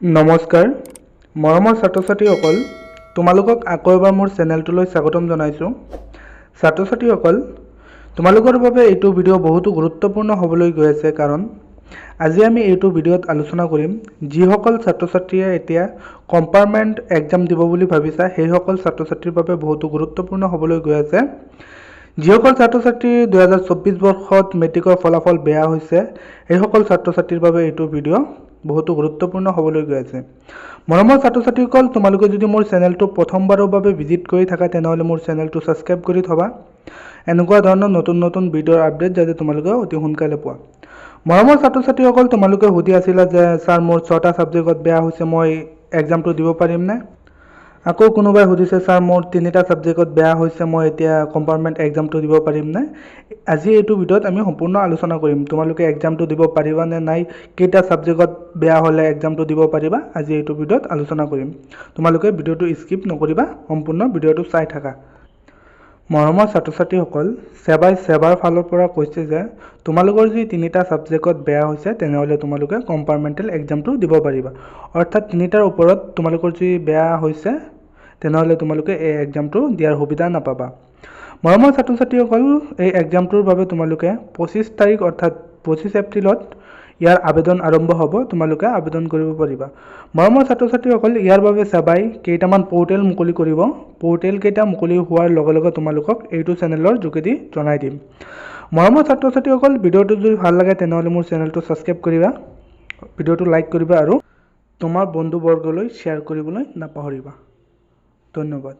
নমস্কাৰ মৰমৰ ছাত্ৰ-ছাত্ৰীসকল তোমালোকক আকৌ এবাৰ মোৰ চেনেলটোলৈ স্বাগতম জনাইছোঁ। ছাত্ৰ-ছাত্ৰীসকল তোমালোকৰ বাবে এইটো ভিডিঅ' বহুতো গুৰুত্বপূৰ্ণ হ'বলৈ গৈ আছে কাৰণ আজি আমি এইটো ভিডিঅ'ত আলোচনা কৰিম যিসকল ছাত্ৰ-ছাত্ৰীয়ে এতিয়া কম্পাৰ্টমেণ্ট এক্সাম দিব বুলি ভাবিছা সেইসকল ছাত্ৰ-ছাত্ৰীৰ বাবে বহুতো গুৰুত্বপূৰ্ণ হ'বলৈ গৈ আছে। যিসকল ছাত্ৰ-ছাত্ৰীৰ 2024 বৰ্ষত মেট্ৰিকৰ ফলাফল বেয়া হৈছে সেইসকল ছাত্ৰ-ছাত্ৰীৰ বাবে এইটো ভিডিঅ' বহুতো গুৰুত্বপূৰ্ণ হ'বলৈ গৈ আছে। মৰমৰ ছাত্ৰ-ছাত্ৰীসকল তোমালোকে যদি মোৰ চেনেলটো প্ৰথমবাৰৰ বাবে ভিজিট কৰি থাকা তেনেহ'লে মোৰ চেনেলটো ছাবস্ক্ৰাইব কৰি থবা এনেকুৱা ধৰণৰ নতুন নতুন ভিডিঅ'ৰ আপডেট যাতে তোমালোকে অতি সোনকালে পোৱা। মৰমৰ ছাত্ৰ-ছাত্ৰীসকল তোমালোকে সুধি আছিলা যে ছাৰ মোৰ 6টা ছাবজেক্টত বেয়া হৈছে মই এক্সামটো দিব পাৰিমনে? আকৌ কোনোবাই সুধিছে ছাৰ মোৰ 3টা ছাবজেক্টত বেয়া হৈছে মই এতিয়া কম্পাৰ্টমেণ্ট এক্সামটো দিব পাৰিমনে? আজি এইটো ভিডিঅ'ত আমি সম্পূৰ্ণ আলোচনা কৰিম তোমালোকে এক্সামটো দিব পাৰিবা নে নাই, কেইটা ছাবজেক্টত বেয়া হ'লে এক্সামটো দিব পাৰিবা, আজি এইটো ভিডিঅ'ত আলোচনা কৰিম। তোমালোকে ভিডিঅ'টো স্কিপ নকৰিবা, সম্পূৰ্ণ ভিডিঅ'টো চাই থাকা। মৰমৰ ছাত্ৰ-ছাত্ৰীসকল সেবাৰ ফালৰ পৰা কৈছে যে তোমালোকৰ যদি 3টা ছাবজেক্টত বেয়া হৈছে তেনেহ'লে তোমালোকে কম্পাৰ্টমেণ্টেল এক্সামটো দিব পাৰিবা। অৰ্থাৎ 3টাৰ ওপৰত তোমালোকৰ যদি বেয়া হৈছে তেনেহ'লে তোমালোকে এই এক্সামটো দিয়াৰ সুবিধা নাপাবা। মৰমৰ ছাত্ৰ-ছাত্ৰীসকল এই এক্সামটোৰ বাবে তোমালোকে 25 তাৰিখ অৰ্থাৎ 25 এপ্ৰিলত ইয়াৰ আবেদন আৰম্ভ হ'ব, তোমালোকে আবেদন কৰিব পাৰিবা। মৰমৰ ছাত্ৰ-ছাত্ৰীসকল ইয়াৰ বাবে সেবাই কেইটামান পৰ্টেল মুকলি কৰিব। পৰ্টেল কেইটা মুকলি হোৱাৰ লগে লগে তোমালোকক এইটো চেনেলৰ যোগেদি জনাই দিম। মৰমৰ ছাত্ৰ-ছাত্ৰীসকল ভিডিঅ'টো যদি ভাল লাগে তেনেহ'লে মোৰ চেনেলটো ছাবস্ক্ৰাইব কৰিবা, ভিডিঅ'টো লাইক কৰিবা আৰু তোমাৰ বন্ধুবৰ্গলৈ শ্বেয়াৰ কৰিবলৈ নাপাহৰিবা। ধন্যবাদ।